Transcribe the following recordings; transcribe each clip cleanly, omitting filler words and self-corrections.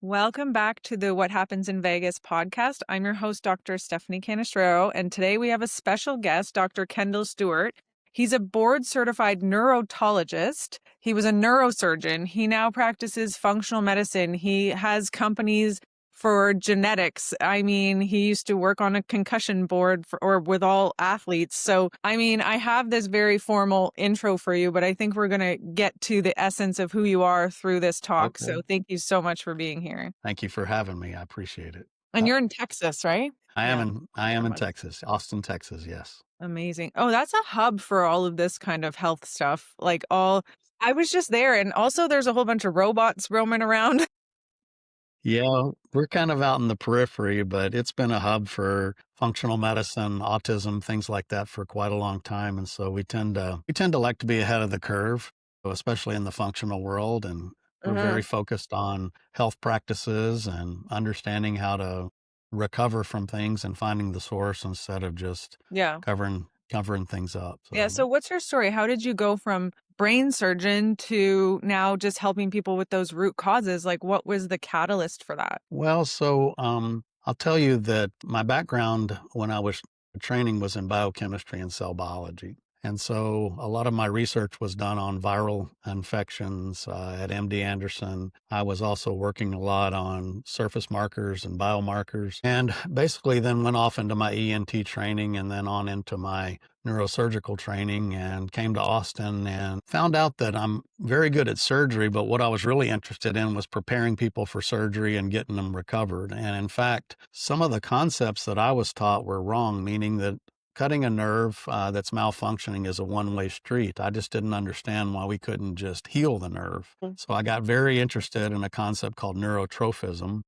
Welcome back to the What Happens in Vegas podcast. I'm your host, Dr. Stephanie Canestraro, and today we have a special guest, Dr. Kendal Stewart. He's a board certified neurotologist. He was a neurosurgeon. He now practices functional medicine. He has companies for genetics. I mean, he used to work on a concussion board or with all athletes. So, I mean, I have this very formal intro for you, but I think we're going to get to the essence of who you are through this talk. So Okay. thank you so much for being here. Thank you for having me. I appreciate it. And Uh, you're in Texas, right? I am Yeah. in Everyone. Texas, Austin, Texas, yes. Amazing. Oh, that's a hub for all of this kind of health stuff. I was just there. And also there's a whole bunch of robots roaming around. Yeah, we're kind of out in the periphery, but it's been a hub for functional medicine, autism, things like that for quite a long time, and so we tend to like to be ahead of the curve, especially in the functional world, and we're Mhm. very focused on health practices and understanding how to recover from things and finding the source instead of just Yeah. covering things up. Yeah. So So what's your story? How did you go from brain surgeon to now just helping people with those root causes? Like, what was the catalyst for that? I'll tell you that my background when I was training was in biochemistry and cell biology. And so a lot of my research was done on viral infections at MD Anderson. I was also working a lot on surface markers and biomarkers, and basically then went off into my ENT training and then on into my neurosurgical training and came to Austin and found out that I'm very good at surgery, but what I was really interested in was preparing people for surgery and getting them recovered. And in fact, some of the concepts that I was taught were wrong, meaning that cutting a nerve that's malfunctioning is a one-way street. I just didn't understand why we couldn't just heal the nerve. So I got very interested in a concept called neurotrophism.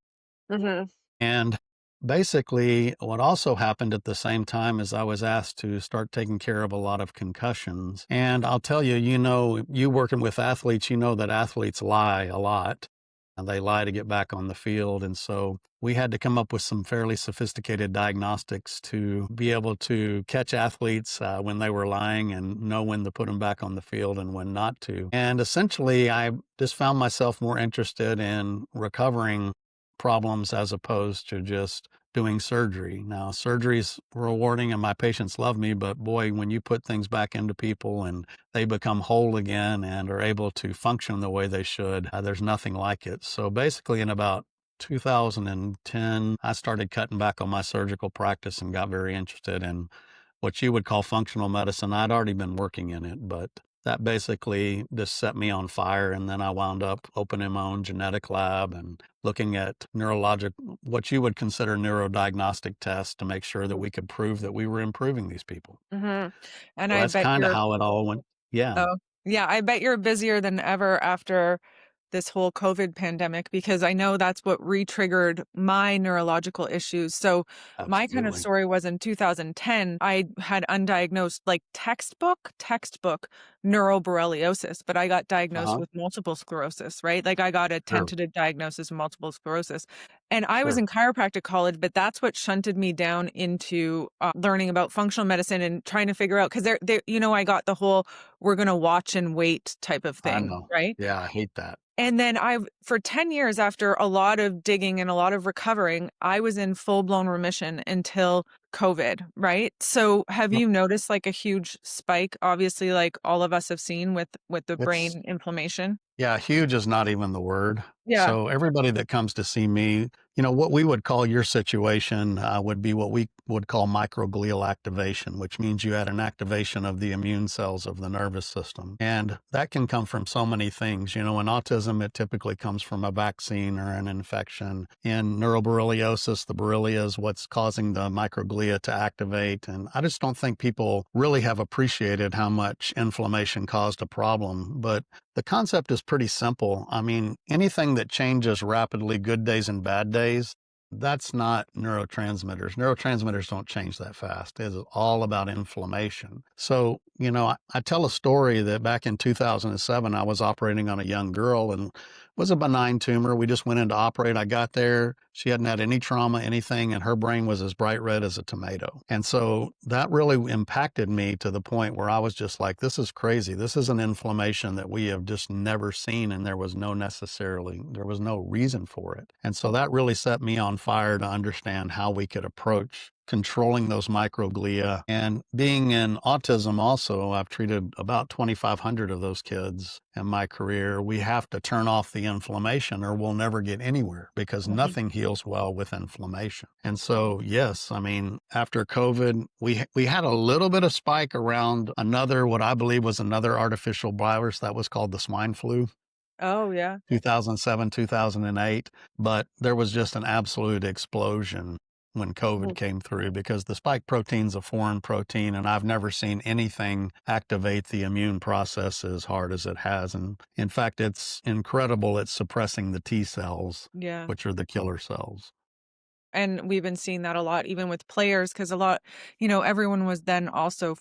Mm-hmm. And basically, what also happened at the same time is I was asked to start taking care of a lot of concussions. And I'll tell you, you working with athletes, you know that athletes lie a lot. And they lie to get back on the field. And so we had to come up with some fairly sophisticated diagnostics to be able to catch athletes when they were lying and know when to put them back on the field and when not to. And essentially, I just found myself more interested in recovering problems as opposed to just doing surgery. Now, surgery's rewarding and my patients love me, but boy, when you put things back into people and they become whole again and are able to function the way they should, there's nothing like it. So basically, in about 2010, I started cutting back on my surgical practice and got very interested in what you would call functional medicine. I'd already been working in it, but that basically just set me on fire. And then I wound up opening my own genetic lab and looking at what you would consider neurodiagnostic tests to make sure that we could prove that we were improving these people. Mm-hmm. And So I that's bet kind of you're, how it all went. Yeah, oh, yeah, I bet you're busier than ever after this whole COVID pandemic, because I know that's what re-triggered my neurological issues. So my kind of absolutely. story was in 2010, I had undiagnosed like textbook neuroborreliosis, but I got diagnosed Uh-huh. with multiple sclerosis, right? Like I got a Sure, tentative diagnosis of multiple sclerosis. And I was sure. in chiropractic college, but that's what shunted me down into learning about functional medicine and trying to figure out, because I got the whole we're going to watch and wait type of I thing, know. right? Yeah, I hate that. And then for 10 years after a lot of digging and a lot of recovering, I was in full blown remission until COVID, right? So have Well, you noticed like a huge spike, obviously, like all of us have seen with the It's brain inflammation? Yeah, huge is not even the word. Yeah. So everybody that comes to see me, what we would call your situation would be what we would call microglial activation, which means you had an activation of the immune cells of the nervous system. And that can come from so many things. In autism, it typically comes from a vaccine or an infection. In neuroborreliosis, the borrelia is what's causing the microglia to activate. And I just don't think people really have appreciated how much inflammation caused a problem. But the concept is pretty simple. I mean, anything that changes rapidly, good days and bad days, that's not neurotransmitters. Neurotransmitters don't change that fast. It's all about inflammation. So, I tell a story that back in 2007, I was operating on a young girl and was a benign tumor. We just went in to operate. I got there. She hadn't had any trauma, anything, and her brain was as bright red as a tomato. And so that really impacted me to the point where I was just like, this is crazy. This is an inflammation that we have just never seen, and there was no reason for it. And so that really set me on fire to understand how we could approach controlling those microglia. And being in autism also, I've treated about 2,500 of those kids in my career. We have to turn off the inflammation or we'll never get anywhere because Mhm. nothing heals well with inflammation. And so, yes, I mean, after COVID, we had a little bit of spike around another, what I believe was another artificial virus that was called the swine flu. Oh, yeah. 2007, 2008, but there was just an absolute explosion when COVID Mhm. came through because the spike protein's a foreign protein, and I've never seen anything activate the immune process as hard as it has. And in fact, it's incredible at suppressing the T cells, Yeah. which are the killer cells. And we've been seeing that a lot even with players, because a lot, everyone was then also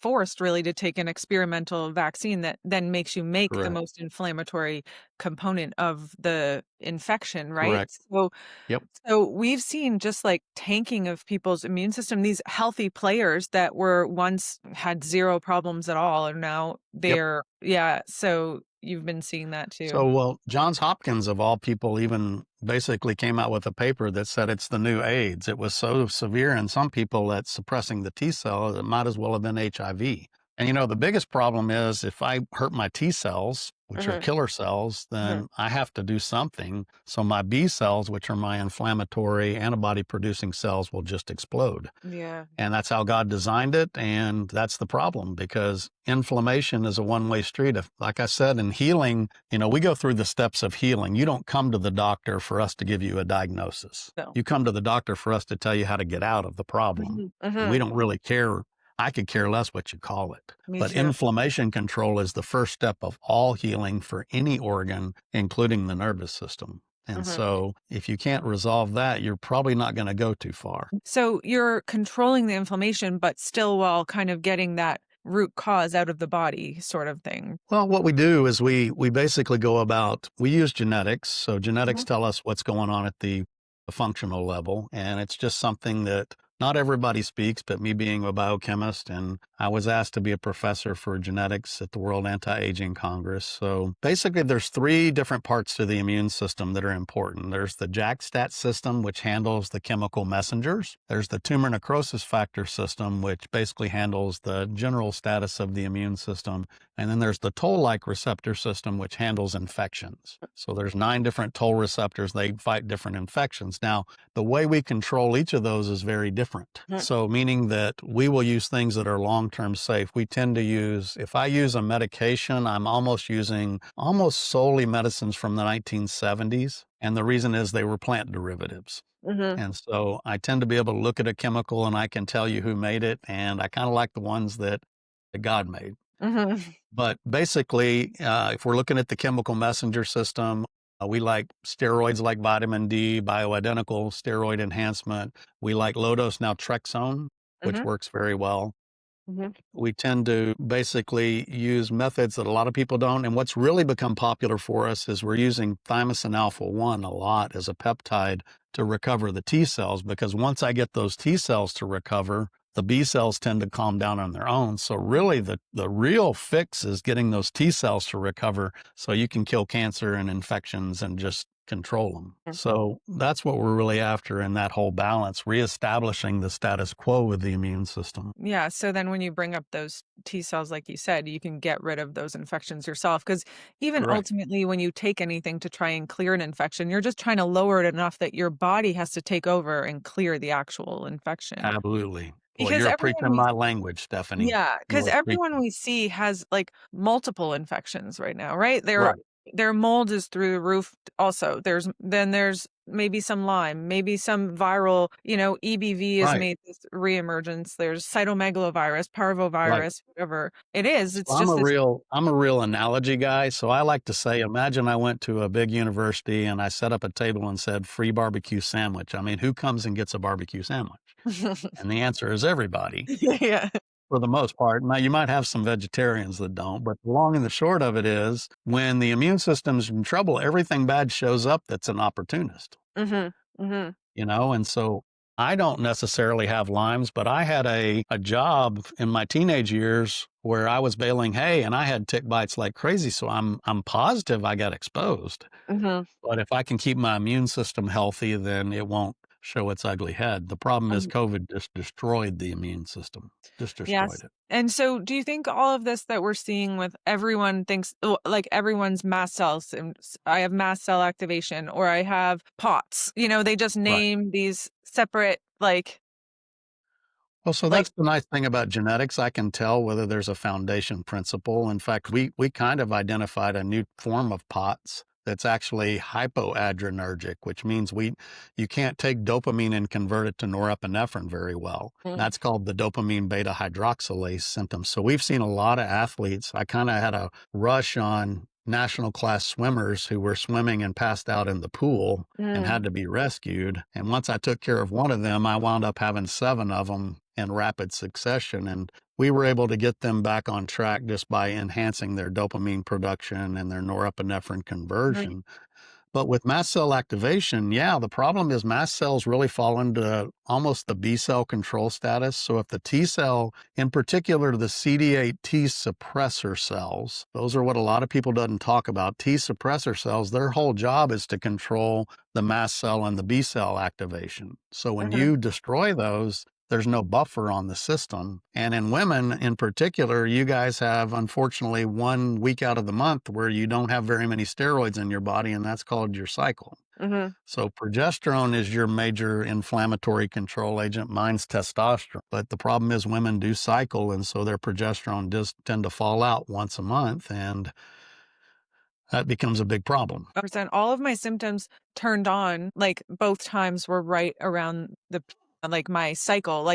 forced really to take an experimental vaccine that then makes you make the Correct. most inflammatory component of the infection, right? Correct. So Yep. so we've seen just like tanking of people's immune system, these healthy players that were once had 0 problems at all and now Yep. yeah, so you've been seeing that too. So, well, Johns Hopkins, of all people, even basically came out with a paper that said it's the new AIDS. It was so severe in some people that suppressing the T cell, it might as well have been HIV. And the biggest problem is if I hurt my T cells, which are Mhm, killer cells, mhm. then I have to do something. So my B cells, which are my inflammatory antibody producing cells, will just explode. Yeah. And that's how God designed it. And that's the problem because inflammation is a one-way street. Like I said, in healing, we go through the steps of healing. You don't come to the doctor for us to give you a diagnosis. So You come to the doctor for us to tell you how to get out of the problem. Mhm, And we mhm. don't really care. I could care less what you call it. Me But too. inflammation control is the first step of all healing for any organ, including the nervous system. And Mhm. so if you can't resolve that, you're probably not going to go too far. So you're controlling the inflammation, but still while kind of getting that root cause out of the body sort of thing. Well, what we do is we basically go about we use genetics. So genetics Mhm. tell us what's going on at the functional level, and it's just something that not everybody speaks, but me being a biochemist, and I was asked to be a professor for genetics at the World Anti-Aging Congress. So basically, there's 3 different parts to the immune system that are important. There's the JAK-STAT system, which handles the chemical messengers. There's the tumor necrosis factor system, which basically handles the general status of the immune system. And then there's the toll-like receptor system, which handles infections. So there's 9 different toll receptors. They fight different infections. Now, the way we control each of those is very different. Mhm, So meaning that we will use things that are long-term safe. We tend to use, if I use a medication, I'm almost using almost solely medicines from the 1970s. And the reason is they were plant derivatives. mhm, And so I tend to be able to look at a chemical and I can tell you who made it. And I kind of like the ones that God made. mhm, But basically, if we're looking at the chemical messenger system, we like steroids like vitamin D, bioidentical steroid enhancement. We like low-dose naltrexone, which mhm, works very well. mhm, We tend to basically use methods that a lot of people don't. And what's really become popular for us is we're using thymosin alpha 1 a lot as a peptide to recover the T cells, because once I get those T cells to recover, the B cells tend to calm down on their own. So really the real fix is getting those T cells to recover so you can kill cancer and infections and just control them. mhm. So that's what we're really after in that whole balance, reestablishing the status quo with the immune system. Yeah, so then when you bring up those T cells, like you said, you can get rid of those infections yourself. Because even Correct. ultimately, when you take anything to try and clear an infection, you're just trying to lower it enough that your body has to take over and clear the actual infection. Absolutely. Boy, Because you're everyone preaching we my language, Stephanie. Yeah, You because are everyone preaching. we see has, like, multiple infections right now, right? Right, Their mold is through the roof also. There's maybe some Lyme, maybe some viral, EBV has right, made this reemergence. There's cytomegalovirus, right. parvovirus, whatever it is. So It's just this I'm a real analogy guy, so I like to say, imagine I went to a big university and I set up a table and said, "Free barbecue sandwich." I mean, who comes and gets a barbecue sandwich? And the answer is everybody. Yeah. for the most part. Now, you might have some vegetarians that don't, but the long and the short of it is when the immune system's in trouble, everything bad shows up that's an opportunist, Mhm. Mhm. And so I don't necessarily have Lyme's, but I had a job in my teenage years where I was baling hay and I had tick bites like crazy. So I'm positive I got exposed. Mhm. But if I can keep my immune system healthy, then it won't show its ugly head. The problem is COVID just destroyed the immune system, just destroyed Yes. it. And so do you think all of this that we're seeing with everyone thinks like everyone's mast cells and I have mast cell activation or I have POTS, they just Right. name these separate Well, so like that's the nice thing about genetics. I can tell whether there's a foundation principle. In fact, we kind of identified a new form of POTS that's actually hypoadrenergic, which means you can't take dopamine and convert it to norepinephrine very well. mm, That's called the dopamine beta hydroxylase symptoms. So we've seen a lot of athletes. I kind of had a rush on national class swimmers who were swimming and passed out in the pool and mm, had to be rescued. And once I took care of one of them, I wound up having 7 of them in rapid succession. And we were able to get them back on track just by enhancing their dopamine production and their norepinephrine mhm, conversion. But with mast cell activation, yeah, the problem is mast cells really fall into almost the B cell control status. So if the T cell, in particular the CD8 T suppressor cells, those are what a lot of people doesn't talk about. T suppressor cells, their whole job is to control the mast cell and the B cell activation. So when mhm, you destroy those, there's no buffer on the system. And in women in particular, you guys have unfortunately 1 week out of the month where you don't have very many steroids in your body, and that's called your cycle. mhm. So progesterone is your major inflammatory control agent. Mine's testosterone. But the problem is women do cycle, and so their progesterone does tend to fall out once a month, and that becomes a big problem. Percent all of my symptoms turned on, like, both times were right around my cycle,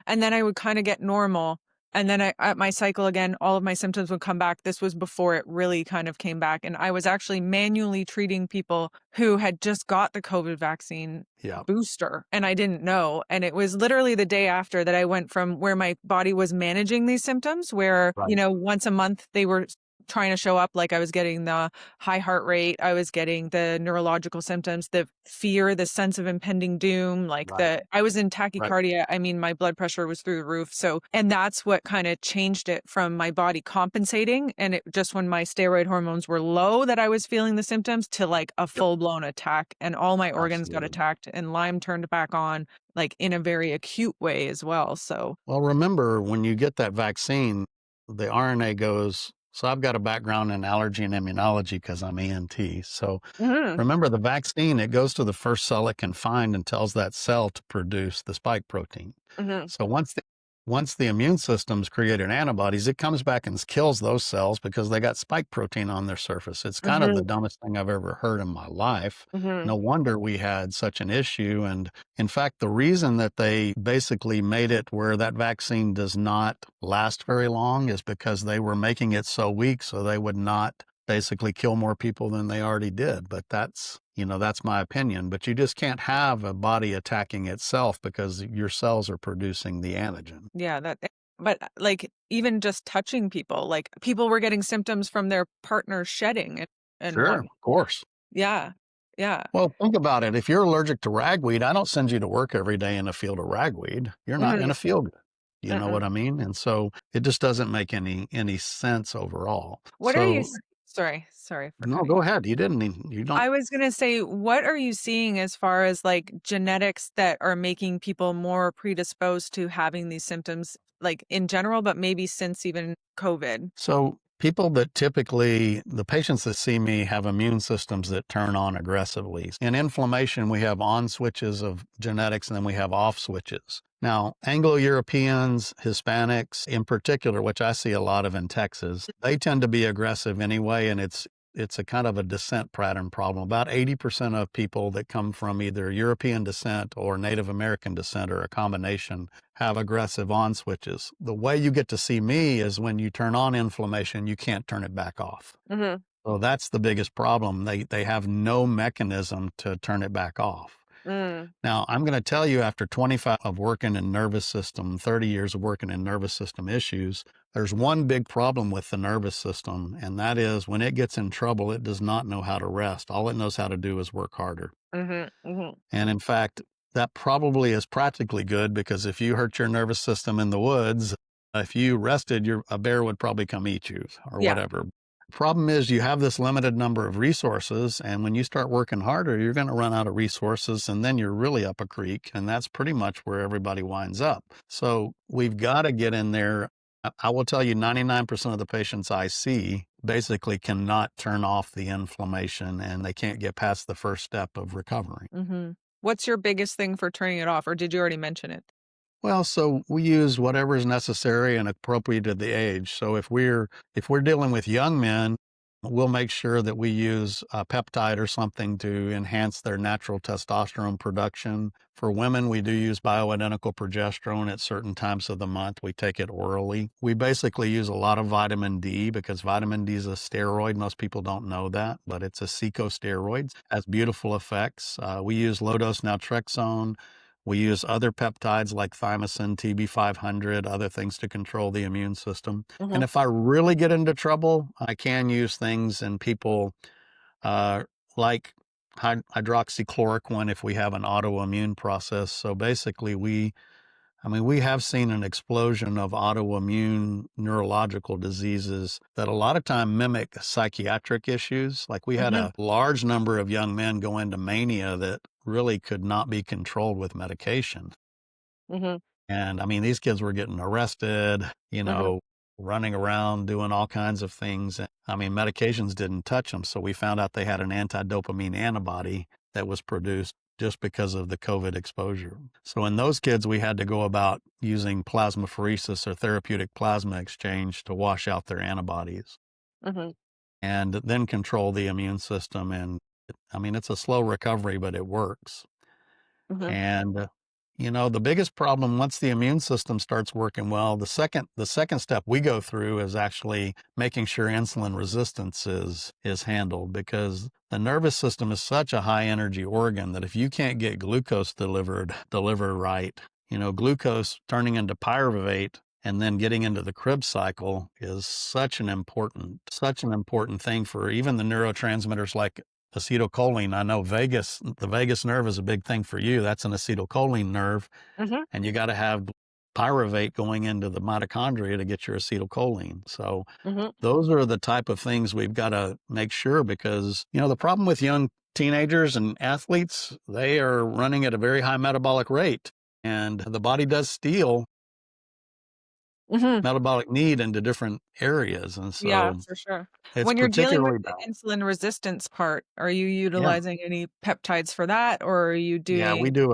and then I would kinda get normal, and then at my cycle again, all of my symptoms would come back. This was before it really kind of came back, and I was actually manually treating people who had just got the COVID vaccine Yeah, booster, and I didn't know, and it was literally the day after that I went from where my body was managing these symptoms, where, right, once a month they were trying to show up, like I was getting the high heart rate, I was getting the neurological symptoms, the fear, the sense of impending doom, right, I was in right. tachycardia. I mean, my blood pressure was through the roof. So, and that's what kind of changed it from my body compensating. And it just when my steroid hormones were low that I was feeling the symptoms to like a Yep, full blown attack. And all my organs got absolutely. attacked and Lyme turned back on, like in a very acute way as well. So, Well, remember when you get that vaccine, the RNA goes. So I've got a background in allergy and immunology because I'm ENT. So mhm, remember the vaccine, it goes to the first cell it can find and tells that cell to produce the spike protein. mhm, So once the immune system's created antibodies, it comes back and kills those cells because they got spike protein on their surface. It's kind of the mhm, dumbest thing I've ever heard in my life. mhm. No wonder we had such an issue. And in fact, the reason that they basically made it where that vaccine does not last very long is because they were making it so weak so they would not basically kill more people than they already did. But that's my opinion. But you just can't have a body attacking itself because your cells are producing the antigen. Yeah, but, like, even just touching people, like, people were getting symptoms from their partner shedding and Sure, what of course. yeah, yeah, Well, think about it. If you're allergic to ragweed, I don't send you to work every day in a field of ragweed. You're not mhm, going to feel good. You know mm-mm. what I mean? And so it just doesn't make any sense overall. What are you So s sorry for no, cutting go you. ahead. You don't. I was gonna say, what are you seeing as far as, like, genetics that are making people more predisposed to having these symptoms, like, in general, but maybe since even COVID? So people that typically, the patients that see me have immune systems that turn on aggressively. In inflammation, we have on switches of genetics and then we have off switches. Now, Anglo-Europeans, Hispanics in particular, which I see a lot of in Texas, they tend to be aggressive anyway, and it's a kind of a descent pattern problem. About 80% of people that come from either European descent or Native American descent or a combination have aggressive on switches. The way you get to see me is when you turn on inflammation, you can't turn it back off. Mhm, So that's the biggest problem. They have no mechanism to turn it back off. Mm, Now, I'm going to tell you, after 25 of working in nervous system, 30 years of working in nervous system issues, there's one big problem with the nervous system, and that is when it gets in trouble, it does not know how to rest. All it knows how to do is work harder. mhm, mhm. And in fact, that probably is practically good because if you hurt your nervous system in the woods, if you rested, a bear would probably come eat you or Yeah. whatever. Problem is, you have this limited number of resources, and when you start working harder, you're going to run out of resources, and then you're really up a creek, and that's pretty much where everybody winds up. So we've got to get in there. I will tell you, 99% of the patients I see basically cannot turn off the inflammation, and they can't get past the first step of recovering. Mhm. What's your biggest thing for turning it off, or did you already mention it? Well, so we use whatever is necessary and appropriate to the age. So if we're dealing with young men, we'll make sure that we use a peptide or something to enhance their natural testosterone production. For women, we do use bioidentical progesterone at certain times of the month. We take it orally. We basically use a lot of vitamin D because vitamin D is a steroid. Most people don't know that, but it's a corticosteroid. Has beautiful effects. We use low dose naltrexone. We use other peptides like thymosin, TB500, other things to control the immune system. And Mhm, if I really get into trouble, I can use things in people uh, like hydroxychloroquine if we have an autoimmune process. So basically, we have seen an explosion of autoimmune neurological diseases that a lot of time mimic psychiatric issues. Like we had mhm, a large number of young men go into mania that really could not be controlled with medication. mhm, And these kids were getting arrested, mhm, running around doing all kinds of things. Medications didn't touch them. So we found out they had an anti-dopamine antibody that was produced just because of the COVID exposure. So in those kids, we had to go about using plasmapheresis or therapeutic plasma exchange to wash out their antibodies mhm, and then control the immune system. And it's a slow recovery, but it works. mhm, And, the biggest problem once the immune system starts working well, the second step we go through is actually making sure insulin resistance is handled because the nervous system is such a high energy organ that if you can't get glucose delivered right, glucose turning into pyruvate and then getting into the Krebs cycle is such an important thing for even the neurotransmitters like acetylcholine. I know the vagus nerve is a big thing for you. That's an acetylcholine nerve, mhm, and you got to have pyruvate going into the mitochondria to get your acetylcholine. So mhm, those are the type of things we've got to make sure because, the problem with young teenagers and athletes, they are running at a very high metabolic rate and the body does steal mhm. metabolic need into different areas. And Yeah, so for sure. it's When you're dealing with particularly the bad. insulin resistance part, are you Yeah. utilizing any peptides for that, or are you Yeah, we doing do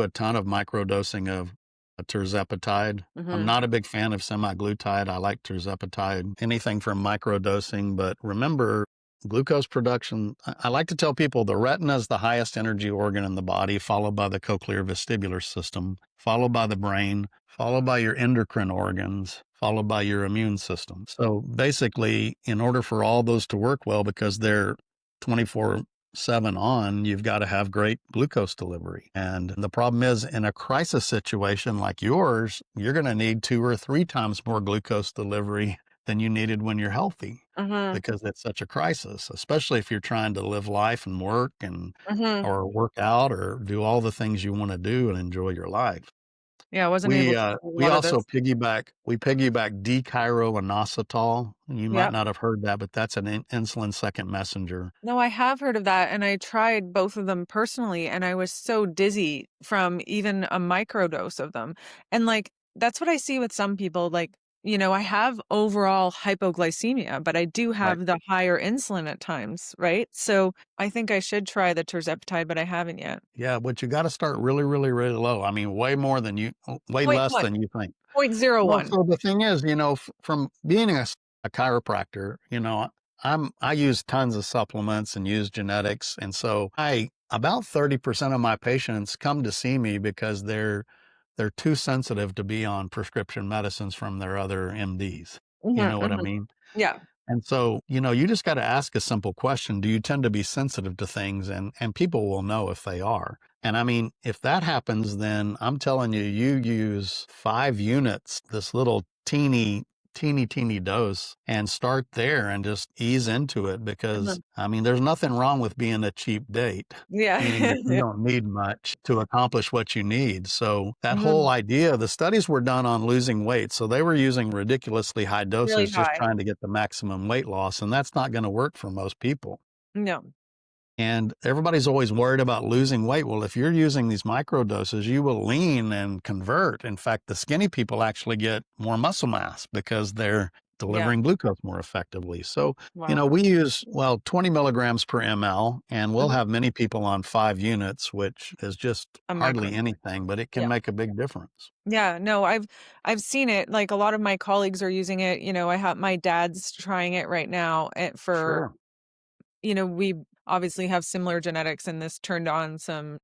a ton of microdosing of tirzepatide. I'm Mhm, not a big fan of semaglutide. I like tirzepatide, anything from microdosing. But remember, glucose production. I like to tell people the retina is the highest energy organ in the body, followed by the cochlear vestibular system, followed by the brain, followed by your endocrine organs, followed by your immune system. So basically, in order for all those to work well, because they're 24/7 on, you've got to have great glucose delivery. And the problem is in a crisis situation like yours, you're going to need 2 or 3 times more glucose delivery than you needed when you're healthy mhm, because it's such a crisis, especially if you're trying to live life and work and mhm. or work out or do all the things you want to do and enjoy your life. Yeah, I wasn't able We to uh, do a we lot of also those. piggyback D-chiroinositol. You might Yep. not have heard that, but that's an insulin second messenger. No, I have heard of that, and I tried both of them personally, and I was so dizzy from even a microdose of them. And, like, that's what I see with some people, like, I have overall hypoglycemia, but I do Right. have the higher insulin at times, right? So, I think I should try the tirzepatide, but I haven't yet. Yeah, but you gotta start really, really, really low. Way Point less 1, than you think. point zero Well, 0.01. so the thing is, from being a chiropractor, I use tons of supplements and use genetics, and so I about 30% of my patients come to see me because they're too sensitive to be on prescription medicines from their other MDs. You Mhm, know what I mhm. mean? Yeah. And so, you just got to ask a simple question. Do you tend to be sensitive to things? And people will know if they are. And I mean, if that happens, then I'm telling you, you use 5 units, this little teeny dose, and start there and just ease into it because, Mhm. I mean, there's nothing wrong with being a cheap date, meaning Yeah. that you don't need much to accomplish what you need. So that whole Mhm. idea, the studies were done on losing weight. So they were using ridiculously high Really doses just high. trying to get the maximum weight loss. And that's not going to work for most people. No. And everybody's always worried about losing weight. Well, if you're using these micro doses, you will lean and convert. In fact, the skinny people actually get more muscle mass because they're Yeah. delivering glucose more effectively. So, Wow. we use, 20 milligrams per ml, and we'll Mhm. have many people on 5 units, which is just A micro. hardly anything, but it can Yeah. make a big difference. Yeah, no, I've seen it, like, a lot of my colleagues are using it, I have my dad's trying it right now, for Sure. we obviously have similar genetics, and this turned on some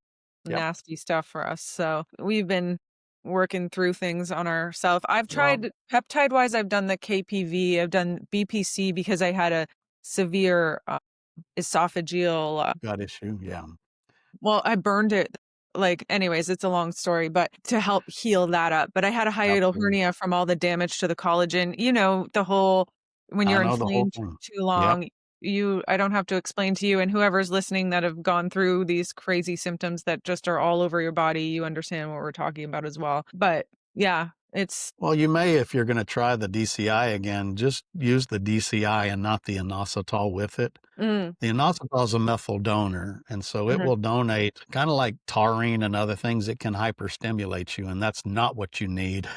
Yep. nasty stuff for us, so we've been working through things on ourself. I've Well, tried peptide-wise, I've done the KPV, I've done BPC because I had a severe, esophageal, gut issue. Yeah, well, I burned it. Like, anyways, it's a long story, but to help heal that up. But I had a hiatal absolutely. hernia from all the damage to the collagen. The whole when I you're know the whole inflamed thing. too Yep. long, I don't have to explain to you and whoever's listening that have gone through these crazy symptoms that just are all over your body, you understand what we're talking about as well. But yeah, it's Well, you may, if you're going to try the DCI again, just use the DCI and not the inositol with it. mm, The inositol is a methyl donor, and so it mhm, will donate kind of like taurine and other things. It can hyperstimulate you, and that's not what you need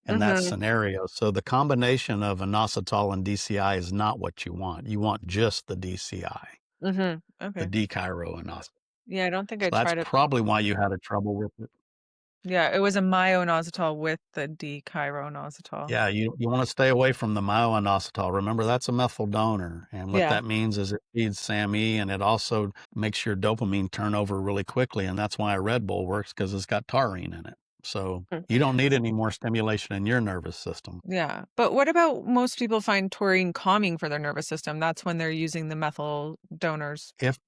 in that mhm, scenario. So the combination of inositol and DCI is not what you want. You want just the DCI, mhm. the Okay. dichiroinositol. Yeah, I don't think So I that's tried it. probably why you had a trouble with it. Yeah, it was a myo-inositol with the D-chiroinositol. Yeah, you wanna stay away from the myo-inositol. Remember, that's a methyl donor, and what Yeah. that means is it feeds SAMe, and it also makes your dopamine turn over really quickly, and that's why a Red Bull works because 'cause it's got taurine in it. So, you don't need any more stimulation in your nervous system. Yeah, but what about most people find taurine calming for their nervous system? That's when they're using the methyl donors. If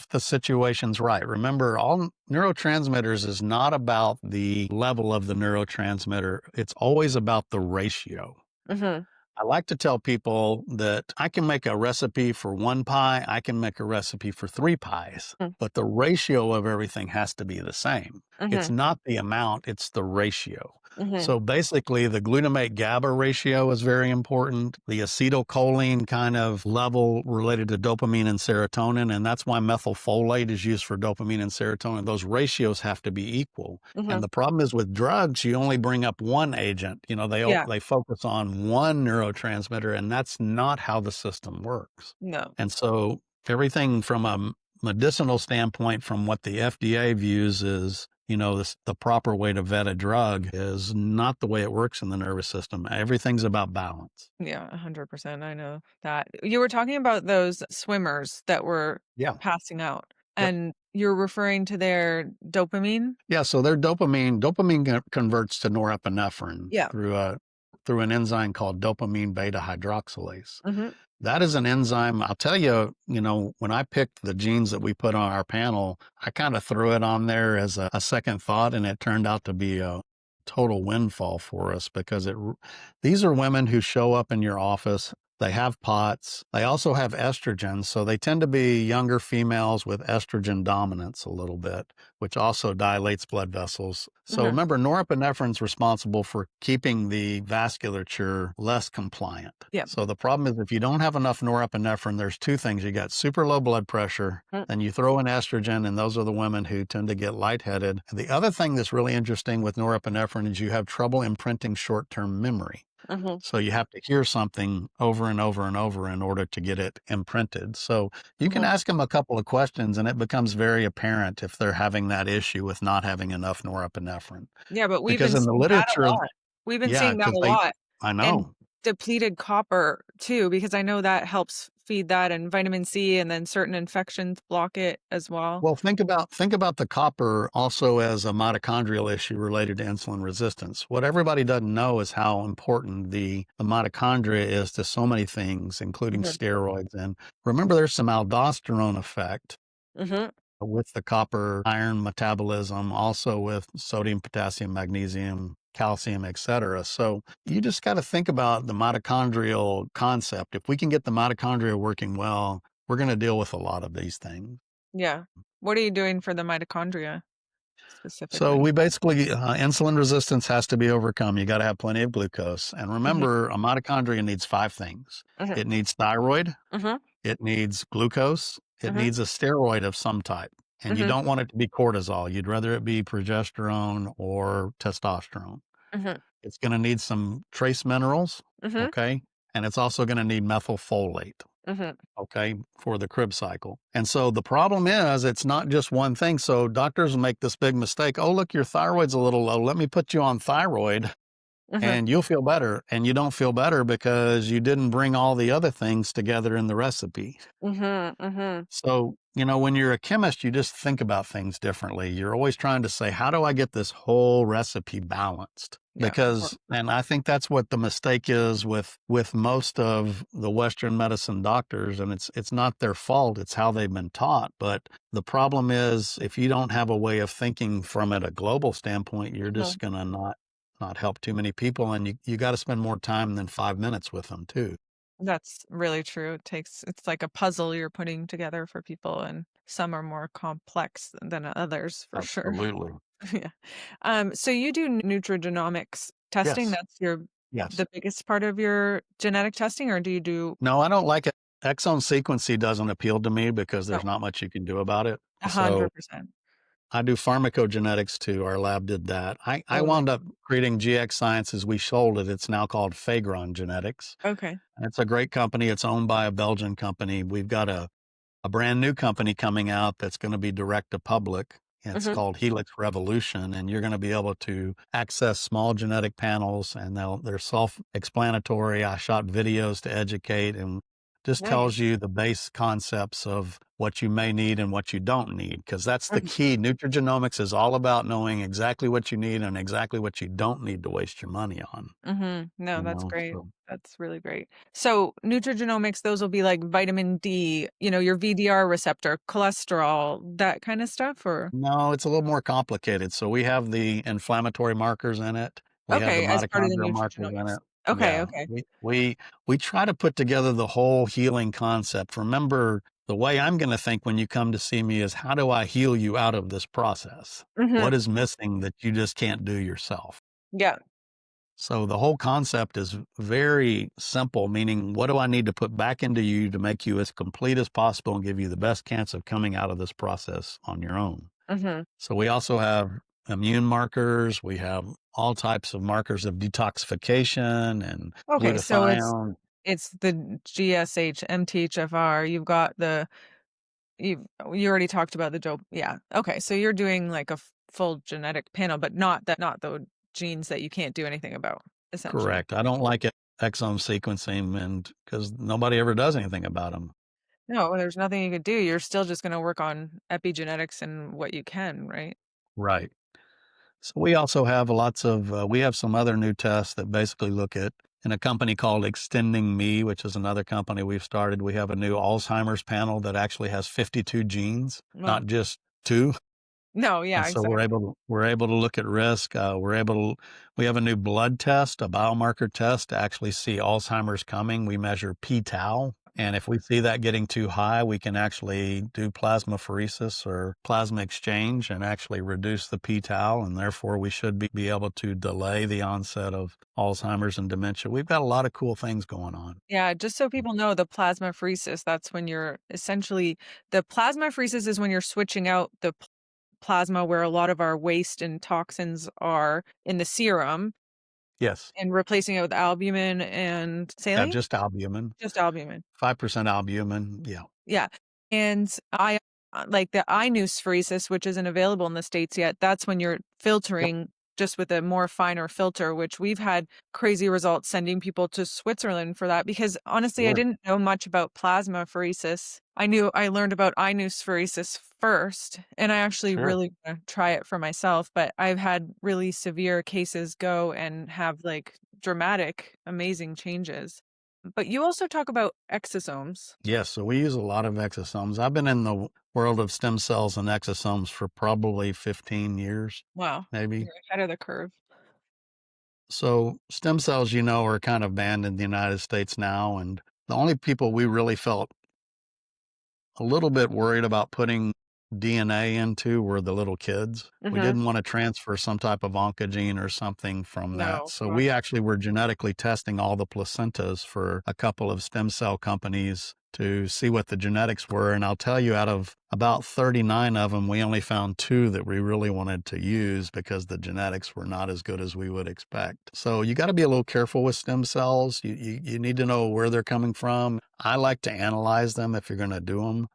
the situation's right. Remember, all neurotransmitters is not about the level of the neurotransmitter, it's always about the ratio. Mhm, I like to tell people that I can make a recipe for 1 pie, I can make a recipe for 3 pies, mm, but the ratio of everything has to be the same. It's mhm, not the amount, it's the ratio. mhm, So basically, the glutamate GABA ratio is very important, the acetylcholine kind of level related to dopamine and serotonin, and that's why methylfolate is used for dopamine and serotonin. Those ratios have to be equal. And mhm. the problem is with drugs, you only bring up one agent. Yeah, They focus on one neurotransmitter, and that's not how the system works. no. And so everything from a medicinal standpoint, from what the FDA views is, the proper way to vet a drug is not the way it works in the nervous system. Everything's about balance. Yeah, 100%, I know that. You were talking about those swimmers that were Yeah. passing out, Yep. and you're referring to their dopamine? Yeah, so their dopamine converts to norepinephrine Yeah. through an enzyme called dopamine beta hydroxylase. Mhm, That is an enzyme. I'll tell you, when I picked the genes that we put on our panel, I kind of threw it on there as a second thought, and it turned out to be a total windfall for us because these are women who show up in your office. They have POTS. They also have estrogen. So they tend to be younger females with estrogen dominance a little bit, which also dilates blood vessels. So mhm. remember, norepinephrine is responsible for keeping the vasculature less compliant. Yeah. So the problem is if you don't have enough norepinephrine, there's two things. You got super low blood pressure, Mm, then you throw in estrogen, and those are the women who tend to get lightheaded. And the other thing that's really interesting with norepinephrine is you have trouble imprinting short-term memory. mhm, So you have to hear something over and over and over in order to get it imprinted. So you can mhm. ask them a couple of questions and it becomes very apparent if they're having that issue with not having enough norepinephrine. Yeah, but we've Because been in the seeing that a literature, lot. We've been yeah, seeing that because a lot, I and know. depleted copper too, because I know that helps feed that, and vitamin C, and then certain infections block it as well. Well, think about the copper also as a mitochondrial issue related to insulin resistance. What everybody doesn't know is how important the mitochondria is to so many things, including Mhm. steroids. And remember, there's some aldosterone effect Mhm. with the copper iron metabolism, also with sodium, potassium, magnesium, calcium, etc. So you just got to think about the mitochondrial concept. If we can get the mitochondria working well, we're going to deal with a lot of these things. Yeah. What are you doing for the mitochondria So specifically? we basically insulin resistance has to be overcome. You got to have plenty of glucose. And Mhm. remember, a mitochondria needs five things. Mhm. It needs thyroid, Mhm. it needs glucose, it Mhm. needs a steroid of some type. And you Mhm. don't want it to be cortisol. You'd rather it be progesterone or testosterone. Mhm. It's going to need some trace minerals, Mhm. okay? And it's also going to need methylfolate, Mhm. okay, for the crib cycle. And so the problem is it's not just one thing. So doctors make this big mistake. Oh, look, your thyroid's a little low. Let me put you on thyroid Mhm. and you'll feel better. And you don't feel better because you didn't bring all the other things together in the recipe. Mhm. Mhm. So, when you're a chemist, you just think about things differently. You're always trying to say, how do I get this whole recipe balanced? Yeah. Because, and I think that's what the mistake is with most of the Western medicine doctors, and it's not their fault. It's how they've been taught. But the problem is, if you don't have a way of thinking from it a global standpoint, you're Mhm. just gonna not help too many people, and you got to spend more time than 5 minutes with them too. That's really true. It's like a puzzle you're putting together for people, and some are more complex than others for sure. Absolutely. Yeah. So you do nutrigenomics testing? Yes. That's your Yes. the biggest part of your genetic testing, or do you do No, I don't like it. Exome sequencing doesn't appeal to me because no, there's not much you can do about it. So 100%? I do pharmacogenetics too. Our lab did that. I Oh, nice. wound up creating GX Sciences. We sold it. It's now called Fagron Genetics. Okay. And it's a great company. It's owned by a Belgian company. We've got a brand new company coming out that's going to be direct to public. It's Mhm. called Helix Revolution, and you're going to be able to access small genetic panels, and they're self-explanatory. I shot videos to educate, and just tells Nice. you the base concepts of what you may need and what you don't need, because that's the Mhm. key. Nutrigenomics is all about knowing exactly what you need and exactly what you don't need to waste your money on. Mhm. No, You that's know, great. so That's really great. So, nutrigenomics, those will be like vitamin D, your VDR receptor, cholesterol, that kind of stuff, or no, it's a little more complicated. So we have the inflammatory markers in it. We have the okay, as part of the mitochondrial markers in nutrigenomics. it. Okay, Yeah, okay. we try to put together the whole healing concept. Remember, the way I'm going to think when you come to see me is, how do I heal you out of this process? What Mhm. is missing that you just can't do yourself? Yeah. So the whole concept is very simple, meaning what do I need to put back into you to make you as complete as possible and give you the best chance of coming out of this process on your own? Mhm. So we also have immune markers. We have all types of markers of detoxification and Okay, so glutathione. it's the GSH, MTHFR, you've got you already talked about the dope, yeah. Okay, so you're doing like a full genetic panel, but not the genes that you can't do anything about, essentially. Correct. I don't like exome sequencing, and because nobody ever does anything about them. No, there's nothing you could do, you're still just gonna work on epigenetics and what you can, right? Right. So we also have lots of, we have some other new tests that basically look at, in a company called Extending Me, which is another company we've started. We have a new Alzheimer's panel that actually has 52 genes, Well, not just two. no, And yeah, so exactly. we're able to look at risk. We have a new blood test, a biomarker test to actually see Alzheimer's coming. We measure p-tau, and if we see that getting too high, we can actually do plasmapheresis or plasma exchange and actually reduce the p-tau, and therefore we should be able to delay the onset of Alzheimer's and dementia. We've got a lot of cool things going on. Yeah, just so people know, the plasmapheresis, that's when you're essentially the plasmapheresis is when you're switching out the plasma where a lot of our waste and toxins are in the serum Yes. and replacing it with albumin and Yeah, saline? just albumin, Just albumin. 5% albumin. Yeah. Yeah. And I like the iNuspheresis, which isn't available in the States yet, that's when you're Yep. filtering just with a more finer filter, which we've had crazy results sending people to Switzerland for that because honestly, I Sure. didn't know much about plasmapheresis. I learned about ionospheresis first, and I actually Sure. really wanna try it for myself, but I've had really severe cases go and have, like, dramatic, amazing changes. But you also talk about exosomes. Yes, so we use a lot of exosomes. I've been in the world of stem cells and exosomes for probably 15 years, Wow, maybe. you're ahead of the curve. So stem cells, are kind of banned in the United States now. And the only people we really felt a little bit worried about putting DNA into were the little kids. We Mhm. didn't want to transfer some type of oncogene or something from that. No, So we gosh. actually were genetically testing all the placentas for a couple of stem cell companies to see what the genetics were. And I'll tell you, out of about 39 of them, we only found two that we really wanted to use because the genetics were not as good as we would expect. So you got to be a little careful with stem cells. You need to know where they're coming from. I like to analyze them if you're going to do them.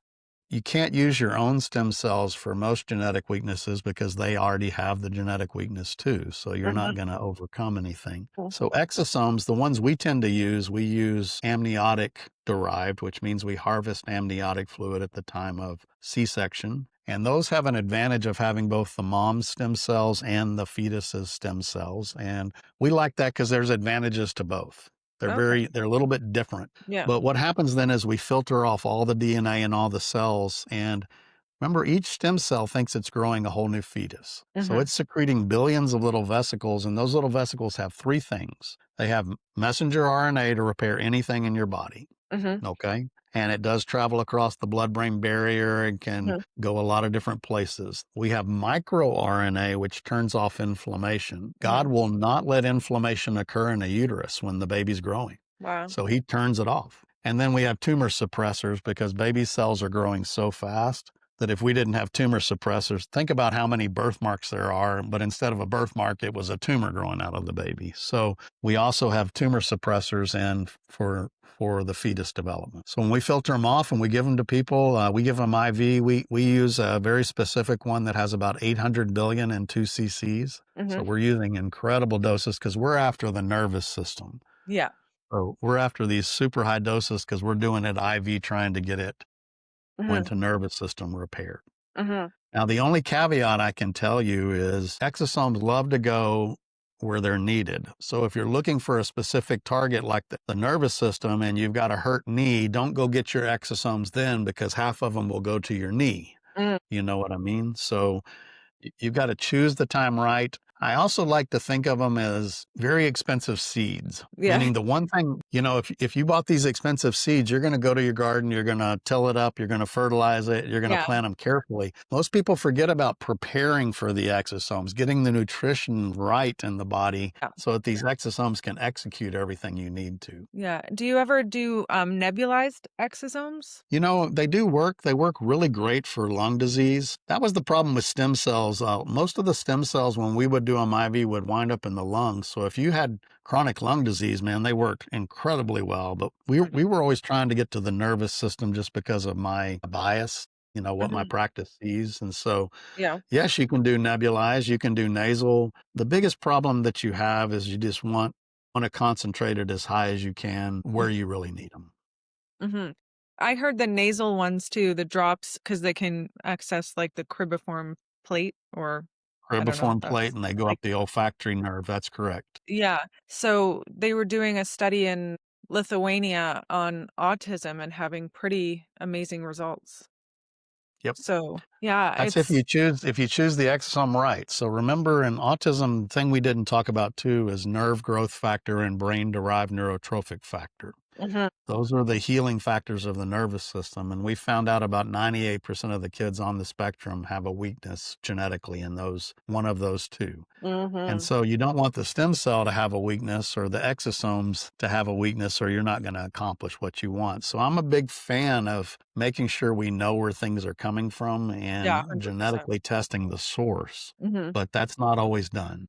You can't use your own stem cells for most genetic weaknesses because they already have the genetic weakness too. So you're not Mhm. going to overcome anything. Cool. So exosomes, the ones we tend to use, we use amniotic derived, which means we harvest amniotic fluid at the time of C-section. And those have an advantage of having both the mom's stem cells and the fetus's stem cells. And we like that because there's advantages to both. Okay. They're a little bit different. Yeah. But what happens then is we filter off all the DNA and all the cells. And remember, each stem cell thinks it's growing a whole new fetus. So Mhm. it's secreting billions of little vesicles, and those little vesicles have three things. They have messenger RNA to repair anything in your body. Mhm. Okay. And it does travel across the blood brain barrier and can Mhm. go a lot of different places. We have microRNA, which turns off inflammation. God Mhm. will not let inflammation occur in a uterus when the baby's growing. Wow. So he turns it off. And then we have tumor suppressors because baby cells are growing so fast that if we didn't have tumor suppressors, think about how many birthmarks there are. But instead of a birthmark, it was a tumor growing out of the baby. So we also have tumor suppressors and for the fetus development. So when we filter them off and we give them to people, we give them IV. We use a very specific one that has about 800 billion in 2 cc's. So Mhm. we're using incredible doses because we're after the nervous system. Yeah. So we're after these super high doses because we're doing it IV trying to get it Mhm. into nervous system repair. Mhm. Now, the only caveat I can tell you is exosomes love to go where they're needed. So if you're looking for a specific target like the nervous system and you've got a hurt knee, don't go get your exosomes then because half of them will go to your knee. Mm. You know what I mean? So you've got to choose the time right. I also like to think of them as very expensive seeds, Yeah. meaning the one thing, if you bought these expensive seeds, you're going to go to your garden, you're going to till it up, you're going to fertilize it, you're going to Yeah. plant them carefully. Most people forget about preparing for the exosomes, getting the nutrition right in the body Yeah. so that these exosomes can execute everything you need to. Yeah. Do you ever do, nebulized exosomes? They do work. They work really great for lung disease. That was the problem with stem cells. Most of the stem cells, when we would do them IV, would wind up in the lungs. So if you had chronic lung disease, man, they worked incredibly well. But we were always trying to get to the nervous system just because of my bias, what my Mhm. practice sees. And so, Yeah. yes, you can do nebulized, you can do nasal. The biggest problem that you have is you just want to concentrate it as high as you can where you really need them. Mhm. I heard the nasal ones too, the drops, because they can access, like, the cribriform plate or I don't know if Cribriform plate, that's and they go like up the olfactory nerve, that's correct. yeah. So, they were doing a study in Lithuania on autism and having pretty amazing results. Yep. So, yeah, That's if it's you choose the exosome right. So remember in autism, thing we didn't talk about too is nerve growth factor and brain-derived neurotrophic factor. Mhm. Those are the healing factors of the nervous system, and we found out about 98% of the kids on the spectrum have a weakness genetically in one of those two. And Mhm. so you don't want the stem cell to have a weakness or the exosomes to have a weakness, or you're not going to accomplish what you want. So I'm a big fan of making sure we know where things are coming from Yeah, and 100%. genetically testing the source. Mhm. But that's not always done.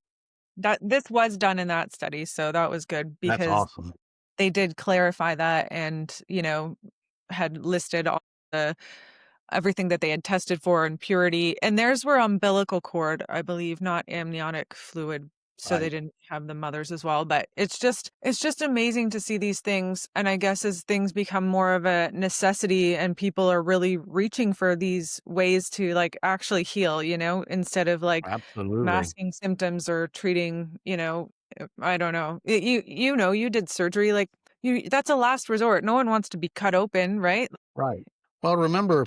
That this was done in that study, so that was good That's because awesome. they did clarify that and, had listed all the everything that they had tested for and purity. And theirs were umbilical cord, I believe, not amniotic fluid. So they Right. didn't have the mothers as well. But it's just amazing to see these things. And I guess as things become more of a necessity and people are really reaching for these ways to like actually heal, instead of like Absolutely. masking symptoms or treating, I don't know. You did surgery, like that's a last resort. No one wants to be cut open, right? Right. Well, remember,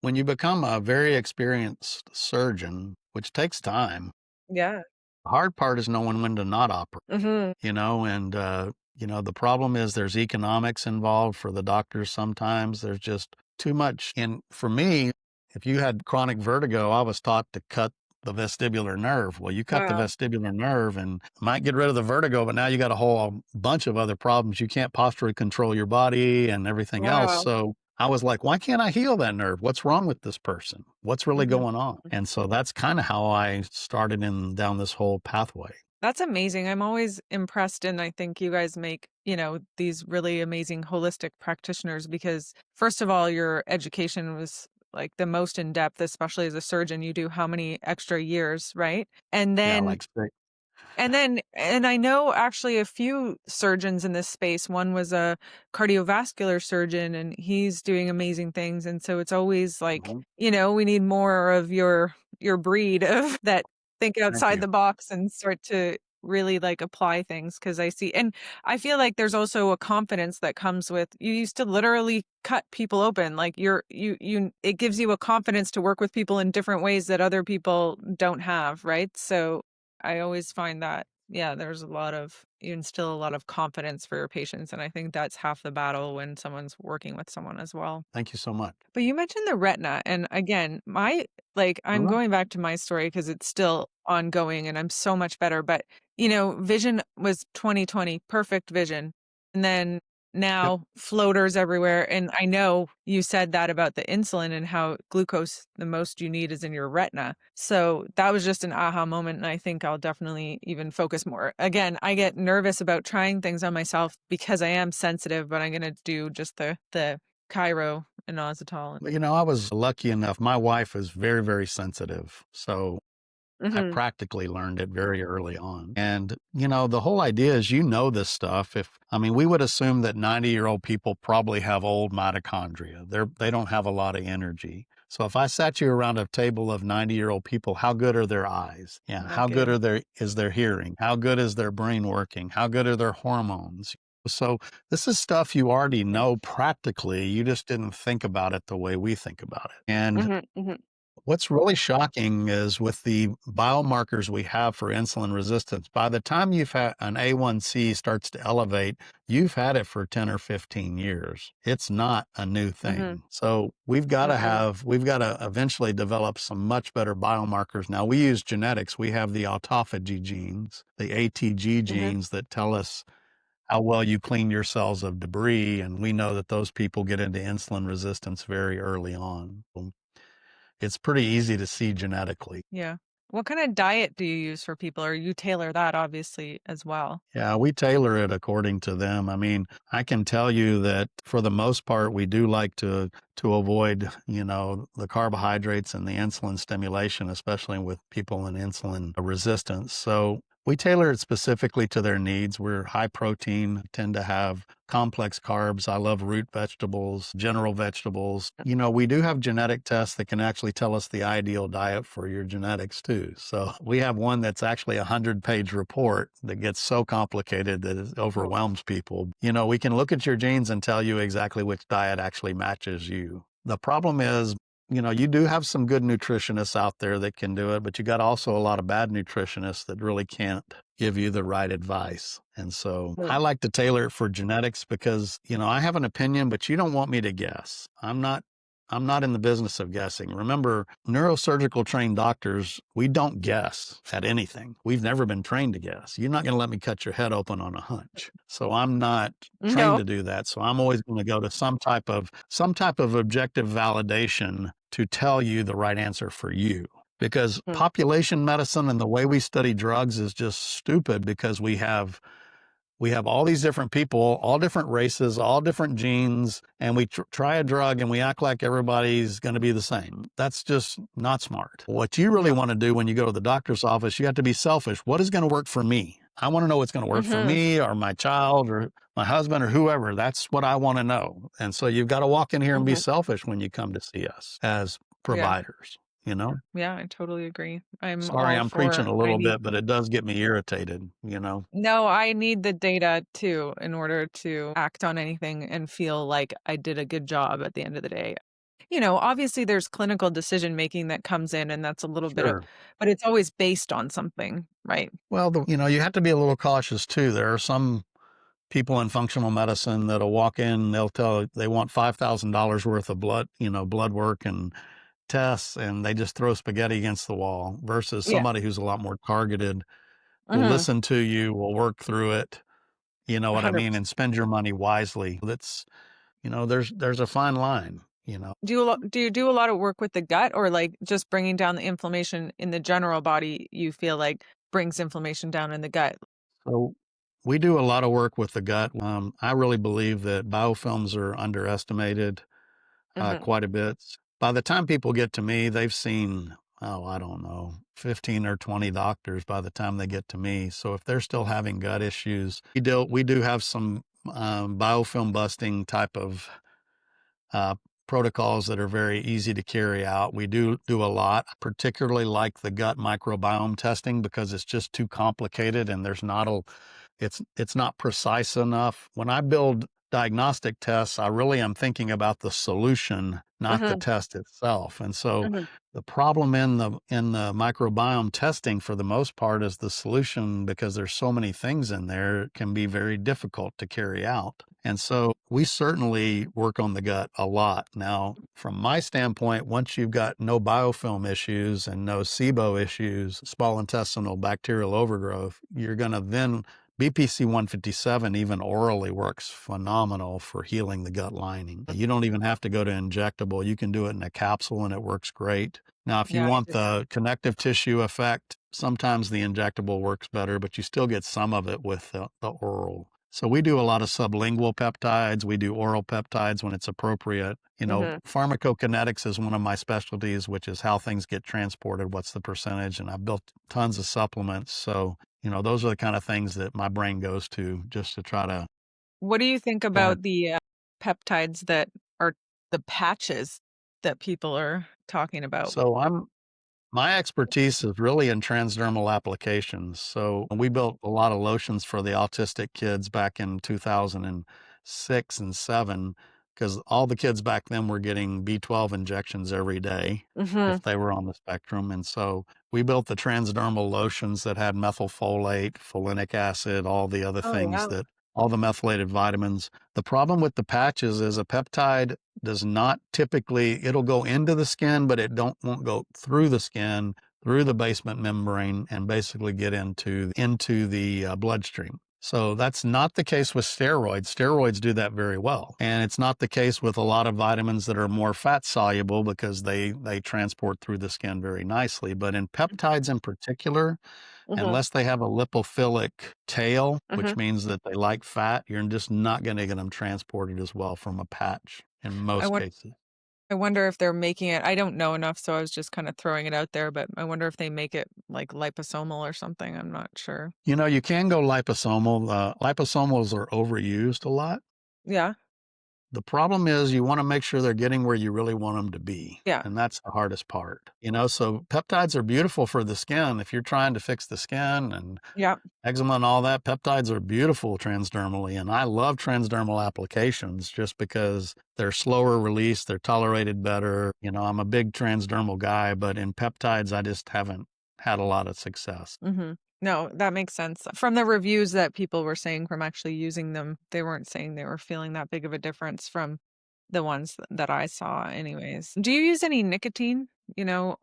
when you become a very experienced surgeon, which takes time, Yeah. the hard part is knowing when to not operate, Mhm. and, the problem is there's economics involved for the doctors sometimes. There's just too much. And for me, if you had chronic vertigo, I was taught to cut the vestibular nerve. Well, you cut the Wow. vestibular nerve and might get rid of the vertigo, but now you got a whole bunch of other problems. You can't posturally control your body and everything else. Wow. So I was like, why can't I heal that nerve? What's wrong with this person? What's really Mhm. going on? And so that's kind of how I started in down this whole pathway. That's amazing. I'm always impressed, and I think you guys make, these really amazing holistic practitioners because, first of all, your education was like the most in depth, especially as a surgeon. You do how many extra years, right? And Yeah, then like say, and I know actually a few surgeons in this space. One was a cardiovascular surgeon and he's doing amazing things. And so it's always like, mhm, we need more of your breed of that think thank outside you. the box and start to really like apply things because I see and I feel like there's also a confidence that comes with you used to literally cut people open. Like you it gives you a confidence to work with people in different ways that other people don't have, right? So I always find that, yeah, you instill a lot of confidence for your patients, and I think that's half the battle when someone's working with someone as well. Thank you so much. But you mentioned the retina, and again, I'm Mhm. going back to my story because it's still ongoing and I'm so much better, but, vision was 20/20, perfect vision. And then Yep. now floaters everywhere, and I know you said that about the insulin and how glucose, the most you need is in your retina. So that was just an aha moment, and I think I'll definitely even focus more. Again, I get nervous about trying things on myself because I am sensitive, but I'm gonna do just the Cairo inositol. Well, I was lucky enough. My wife is very, very sensitive. So I Mhm. practically learned it very early on. And, the whole idea is this stuff. We would assume that 90-year-old people probably have old mitochondria. They don't have a lot of energy. So if I sat you around a table of 90-year-old people, how good are their eyes? Yeah. Not How good good. is their hearing? How good is their brain working? How good are their hormones? So this is stuff you already Mm. know practically. You just didn't think about it the way we think about it. And Mhm, mhm, what's really shocking is with the biomarkers we have for insulin resistance, by the time you've had an A1C starts to elevate, you've had it for 10 or 15 years. It's not a new mhm, thing. So mm-mm, we've got to eventually develop some much better biomarkers. Now we use genetics. We have the autophagy genes, the ATG mhm. genes that tell us how well you clean your cells of debris. And we know that those people get into insulin resistance very early on. It's pretty easy to see genetically. Yeah. What kinda diet do you use for people, or you tailor that obviously as well? Yeah, we tailor it according to them. I can tell you that for the most part, we do like to avoid, the carbohydrates and the insulin stimulation, especially with people in insulin resistance. So we tailor it specifically to their needs. We're high protein, tend to have complex carbs. I love root vegetables, general vegetables. We do have genetic tests that can actually tell us the ideal diet for your genetics too. So we have one that's actually a 100-page report that gets so complicated that it Oh. overwhelms people. We can look at your genes and tell you exactly which diet actually matches you. The problem is, you do have some good nutritionists out there that can do it, but you got also a lot of bad nutritionists that really can't give you the right advice. And so I Mm. like to tailor it for genetics because, I have an opinion, but you don't want me to guess. I'm not in the business of guessing. Remember, neurosurgical trained doctors, we don't guess at anything. We've never been trained to guess. You're not going to let me cut your head open on a hunch. So I'm not trained No. to do that. So I'm always going to go to some type of objective validation to tell you the right answer for you. Because Mm. population medicine and the way we study drugs is just stupid because we have all these different people, all different races, all different genes, and we try a drug and we act like everybody's going to be the same. That's just not smart. What you really Yeah. want to do when you go to the doctor's office, you have to be selfish. What is going to work for me? I want to know what's going to work for Mhm. me or my child or my husband or whoever. That's what I want to know. And so you've got to walk in here and be Mhm. selfish when you come to see us as Yeah. providers, you know? Yeah, I totally agree. I'm Sorry, all I'm preaching for a I little need bit, but it does get me irritated, you know? No, I need the data too in order to act on anything and feel like I did a good job at the end of the day. Obviously there's clinical decision making that comes in and that's a little bit of Sure. but it's always based on something, right? Well, you have to be a little cautious too. There are some people in functional medicine that'll walk in, they'll tell they want $5,000 worth of blood work and tests, and they just throw spaghetti against the wall versus Yeah. somebody who's a lot more targeted, will Mhm. listen to you, will work through it, you know what I mean, 100%. and spend your money wisely. There's a fine line, you know. Do you do a lot of work with the gut or like just bringing down the inflammation in the general body you feel like brings inflammation down in the gut? So we do a lot of work with the gut. I really believe that biofilms are underestimated Mhm. quite a bit. By the time people get to me, they've seen, oh, I don't know, 15 or 20 doctors by the time they get to me. So if they're still having gut issues, we do have some biofilm busting type of uh, protocols that are very easy to carry out. We do a lot, particularly like the gut microbiome testing because it's just too complicated and it's not precise enough. When I build diagnostic tests, I really am thinking about the solution, not the Mhm. test itself. And so Mhm. the problem in the microbiome testing for the most part is the solution because there's so many things in there, it can be very difficult to carry out. And so we certainly work on the gut a lot. Now, from my standpoint, once you've got no biofilm issues and no SIBO issues, small intestinal bacterial overgrowth, you're going to then BPC 157, even orally, works phenomenal for healing the gut lining. You don't even have to go to injectable. You can do it in a capsule and it works great. Now, if you Yeah, I want do. the connective tissue effect, sometimes the injectable works better, but you still get some of it with the oral. So we do a lot of sublingual peptides. We do oral peptides when it's appropriate. Mhm. Pharmacokinetics is one of my specialties, which is how things get transported, what's the percentage, and I've built tons of supplements. So those are the kind of things that my brain goes to just to try to What do you think guard. about the peptides that are the patches that people are talking about? So my expertise is really in transdermal applications. So we built a lot of lotions for the autistic kids back in 2006 and 7 because all the kids back then were getting B12 injections every day Mhm. if they were on the spectrum. And so we built the transdermal lotions that had methylfolate, folinic acid, all the other Oh, things wow. all the methylated vitamins. The problem with the patches is a peptide does not typically, it'll go into the skin, but it won't go through the skin, through the basement membrane, and basically get into the bloodstream. So that's not the case with steroids. Steroids do that very well. And it's not the case with a lot of vitamins that are more fat soluble because they transport through the skin very nicely. But in peptides in particular, Mhm. unless they have a lipophilic tail, which Mhm. means that they like fat, you're just not going to get them transported as well from a patch in I most won cases. I wonder if they're making it I don't know enough, so I was just kinda throwing it out there, but I wonder if they make it, like, liposomal or something, I'm not sure. You can go liposomal. Liposomals are overused a lot. Yeah, The problem is you want to make sure they're getting where you really want them to be. yeah, And that's the hardest part. So peptides are beautiful for the skin. If you're trying to fix the skin and yeah, eczema and all that, peptides are beautiful transdermally. And I love transdermal applications just because they're slower release, they're tolerated better. I'm a big transdermal guy, but in peptides, I just haven't had a lot of success. mhm. No, that makes sense. From the reviews that people were saying from actually using them, they weren't saying they were feeling that big of a difference from the ones that I saw anyways. Do you use any nicotine?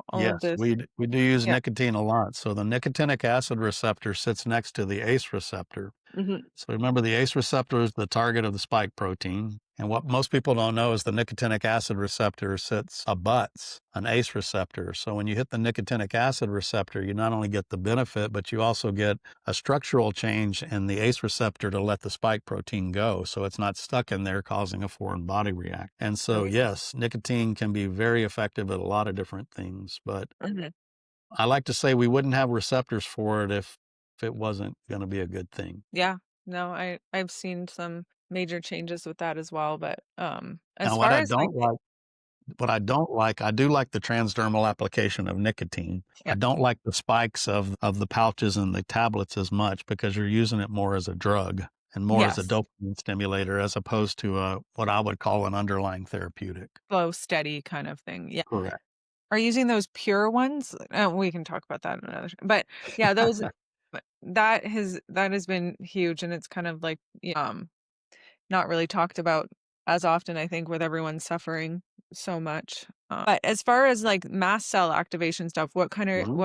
All of Yes, this we do use yeah, nicotine a lot. So the nicotinic acid receptor sits next to the ACE receptor. mhm, So remember, the ACE receptor is the target of the spike protein, And what most people don't know is the nicotinic acid receptor abuts an ACE receptor. So when you hit the nicotinic acid receptor, you not only get the benefit, but you also get a structural change in the ACE receptor to let the spike protein go. So it's not stuck in there causing a foreign body react. And so, Right. yes, nicotine can be very effective at a lot of different things. But Mhm. I like to say we wouldn't have receptors for it if it wasn't going to be a good thing. Yeah. No, I've seen some major changes with that as well, but, as Now, far as, like I do like the transdermal application of nicotine. I yeah, don't like the spikes of the pouches and the tablets as much because you're using it more as a drug and more as a yes, dopamine stimulator as opposed to what I would call an underlying therapeutic. slow, steady kind of thing, yeah. Correct. Are you using those pure ones? We can talk about that another but, yeah, those but that has been huge, and it's kind of like, not really talked about as often, I think, with everyone suffering so much. But as far as like mast cell activation stuff, Mhm. what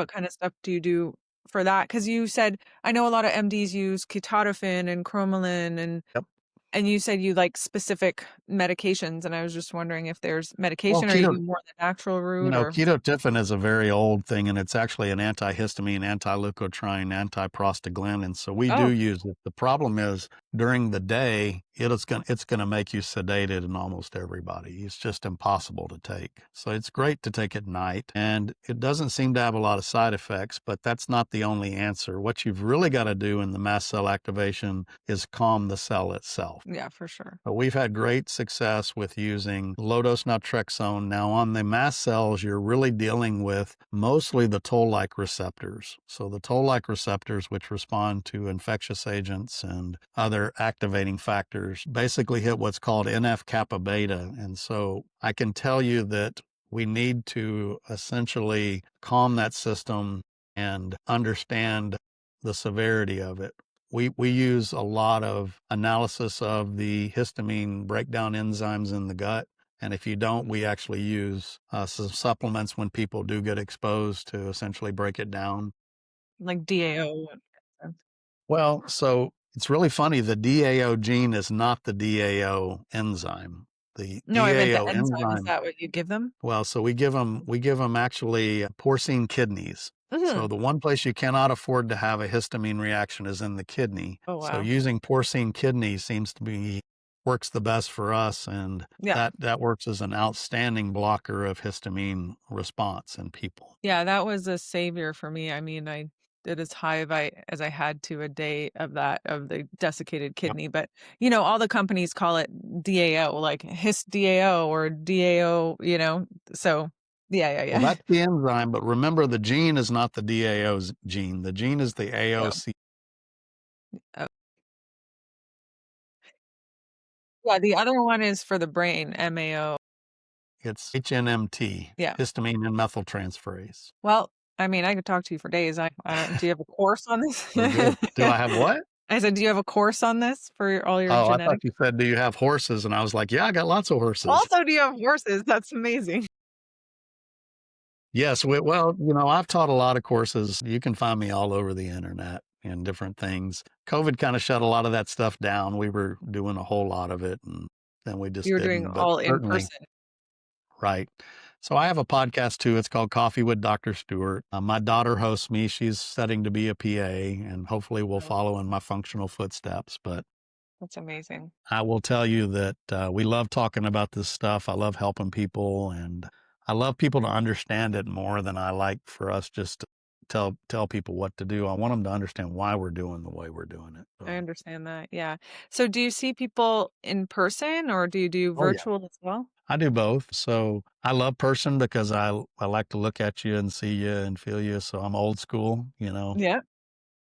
kind of stuff do you do for that? Because you said I know a lot of MDs use ketotifen and cromolyn, Yep. and you said you like specific medications, and I was just wondering if there's Well, medication or you do more the natural route or ketotifen is a very old thing, and it's actually an antihistamine, anti-leukotriene, anti-prostaglandin, so we do oh use it. The problem is during the day, it's gonna make you sedated in almost everybody. It's just impossible to take. So it's great to take at night, and it doesn't seem to have a lot of side effects, but that's not the only answer. What you've really gotta do in the mast cell activation is calm the cell itself. yeah, for sure. But we've had great success with using low-dose naltrexone. Now, on the mast cells, you're really dealing with mostly the toll-like receptors. So the toll-like receptors, which respond to infectious agents and other activating factors, basically hit what's called NF-kappa beta. And so I can tell you that we need to essentially calm that system and understand the severity of it. We use a lot of analysis of the histamine breakdown enzymes in the gut. And if you don't, we actually use some supplements when people do get exposed to essentially break it down. Like DAO. Well, so it's really funny. The DAO gene is not the DAO enzyme. The No, I meant the DAO enzyme. Is enzyme. that what you give them? Well, so we give them actually porcine kidneys. So Mhm. the one place you cannot afford to have a histamine reaction is in the kidney. Oh, So wow. using porcine kidneys seems to be works the best for us, and Yeah. that works as an outstanding blocker of histamine response in people. Yeah, that was a savior for me. I mean, I did as high as I had to a day of that of the desiccated Yep. kidney, but, all the companies call it DAO, like His DAO or DAO, so yeah, Well, yeah. that's the enzyme, but remember the gene is not the DAO's gene. The gene is the Yeah. AOC. Uh, yeah, the other one is for the brain, MAO. It's HNMT, Yeah. histamine and methyltransferase. Well, I mean, I could talk to you for days. I don't do you have a course on this? Very good. Do I have what? I said, "Do you have a course on this for all your Oh, I thought genetics?" you said, "Do you have horses?" And I was like, "Yeah, I got lots of horses." Also, do you have horses? That's amazing. Yes, well, I've taught a lot of courses. You can find me all over the internet and different things. COVID kinda shut a lot of that stuff down. We were doing a whole lot of it, and then we just You were doing didn't, but all in certainly person. right. So I have a podcast too. It's called Coffee with Dr. Stewart. My daughter hosts me. She's studying to be a PA, and hopefully will Oh, follow in my functional footsteps, but that's amazing. I will tell you that we love talking about this stuff. I love helping people, and I love people to understand it more than I like for us just to tell people what to do. I want them to understand why we're doing the way we're doing it. I So, understand that, yeah. So do you see people in person or do you do oh yeah, virtual as well? I do both. So I love person because I like to look at you and see you and feel you. So I'm old school. Yeah.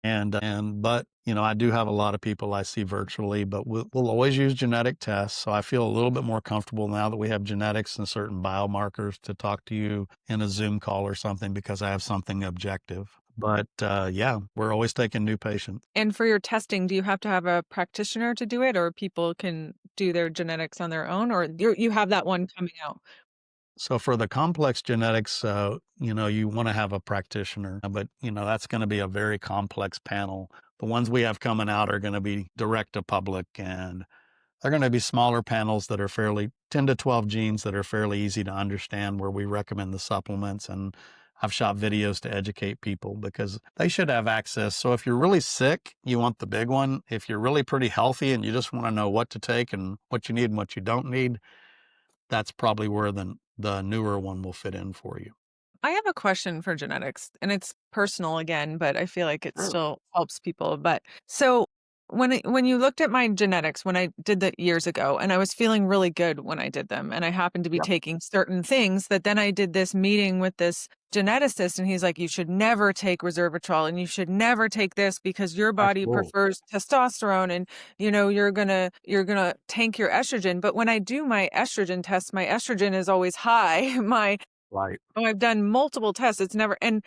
But, I do have a lot of people I see virtually, but we'll always use genetic tests. So I feel a little bit more comfortable now that we have genetics and certain biomarkers to talk to you in a Zoom call or something because I have something objective. But yeah, we're always taking new patients. And for your testing, do you have to have a practitioner to do it or people can do their genetics on their own or you have that one coming out? So for the complex genetics, you want to have a practitioner, but that's going to be a very complex panel. The ones we have coming out are going to be direct to public, and they're going to be smaller panels that are fairly 10 to 12 genes that are fairly easy to understand where we recommend the supplements. And I've shot videos to educate people because they should have access. So if you're really sick, you want the big one. If you're really pretty healthy and you just want to know what to take and what you need and what you don't need, that's probably where the newer one will fit in for you. I have a question for genetics, and it's personal again, but I feel like it Sure. still helps people. But so when you looked at my genetics when I did that years ago, and I was feeling really good when I did them, and I happened to be Yep. taking certain things, that then I did this meeting with this geneticist, and he's like, "You should never take resveratrol, and you should never take this because your That's body cool. prefers testosterone, and you're gonna tank your estrogen." But when I do my estrogen test, my estrogen is always high. My Right. Oh, I've done multiple tests, it's never and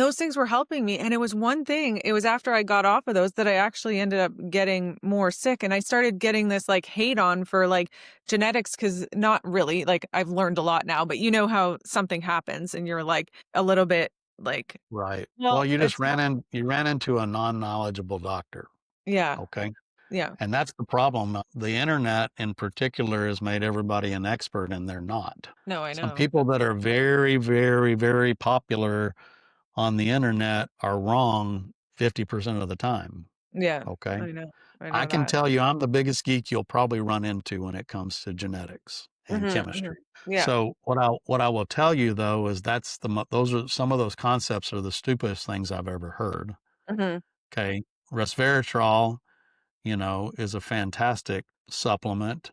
those things were helping me, and it was one thing it was after I got off of those that I actually ended up getting more sick, and I started getting this, like, hate on for, like, genetics, because not really, like, I've learned a lot now, but you know how something happens and you're, like, a little bit, like, Right. Well, "Well, it's not." you ran into a non-knowledgeable doctor, Yeah, okay? yeah. And that's the problem. The internet in particular has made everybody an expert, and they're not. No, I Some know. people that are very, very, very popular on the internet are wrong 50% of the time, Yeah, okay? I know. I I know can that. tell you I'm the biggest geek you'll probably run into when it comes to genetics and Mhm, mhm. chemistry. Yeah. So what I will tell you though is those are some of those concepts are the stupidest things I've ever heard. Mhm. Okay, resveratrol, is a fantastic supplement.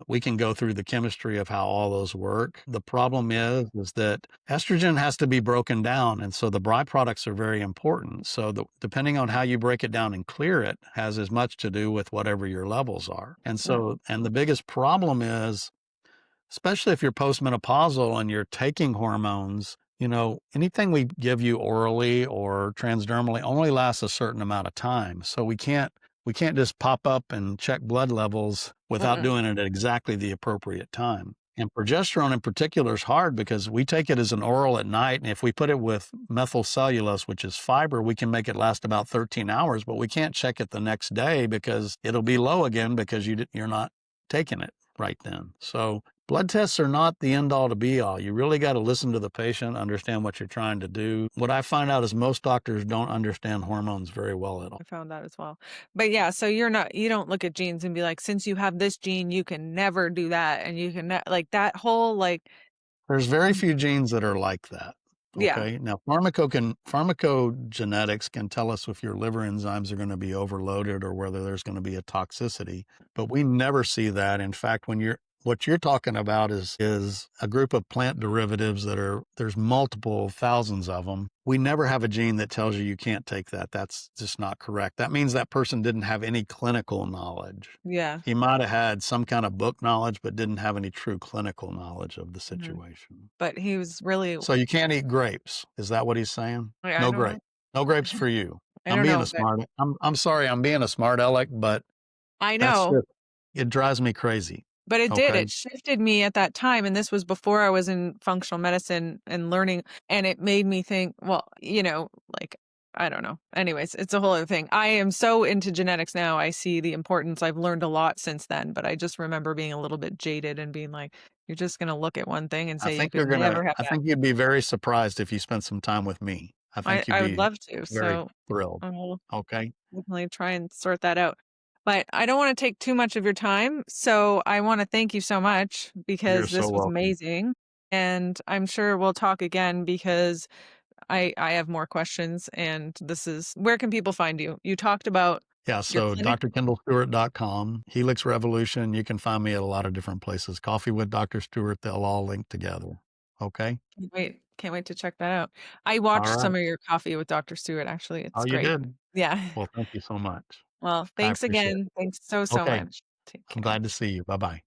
We can go through the chemistry of how all those work. The problem is that estrogen has to be broken down, and so the byproducts are very important. So depending on how you break it down and clear it has as much to do with whatever your levels are. And Mm, so, and the biggest problem is, especially if you're postmenopausal and you're taking hormones, anything we give you orally or transdermally only lasts a certain amount of time. So we can't just pop up and check blood levels without mm-mm. doing it at exactly the appropriate time. And progesterone in particular is hard because we take it as an oral at night. And if we put it with methylcellulose, which is fiber, we can make it last about 13 hours, but we can't check it the next day because it'll be low again because you're not taking it right then. So blood tests are not the end all to be all. You really got to listen to the patient, understand what you're trying to do. What I find out is most doctors don't understand hormones very well at all. I found that as well. But yeah, so you don't look at genes and be like, since you have this gene, you can never do that. And you can like that whole like, There's very mm, few genes that are like that. yeah, Okay. Now, pharmacogenetics can tell us if your liver enzymes are going to be overloaded or whether there's going to be a toxicity, but we never see that. In fact, what you're talking about is a group of plant derivatives there's multiple thousands of them. We never have a gene that tells you can't take that. That's just not correct. That means that person didn't have any clinical knowledge. yeah. He might have had some kind of book knowledge, but didn't have any true clinical knowledge of the Mhm. situation. But he was really, So you can't eat grapes. Is that what he's saying? I No don't know. grape. No grapes for you. I don't know, but I'm sorry, I'm being a smart aleck, but I that's know. just it drives me crazy. But it did, Okay. it shifted me at that time, and this was before I was in functional medicine and learning, and it made me think, well, like, I don't know. Anyways, it's a whole other thing. I am so into genetics now, I see the importance. I've learned a lot since then, but I just remember being a little bit jaded and being like, "You're just gonna look at one thing and say you could never have I that." think you'd be very surprised if you spent some time with me. I think you'd I would be love to, very so thrilled. I will Okay. definitely try and sort that out. But I don't wanna take too much of your time, so I wanna thank you so much You're because so this was welcome. amazing, and I'm sure we'll talk again because I have more questions, and this is where can people find you? You talked about Yeah, your so clinic? drkendalstewart.com, Helix Revolution, you can find me at a lot of different places. Coffee with Dr. Stewart, they'll all link together. Okay? Can't wait to check that out. I All watched right. some of your Coffee with Dr. Stewart, actually, Oh, it's you great. did? Yeah. Well, thank you so much. Well, I thanks appreciate again. it. Thanks so, so Okay. much. Take I'm care. glad to see you. Bye-bye.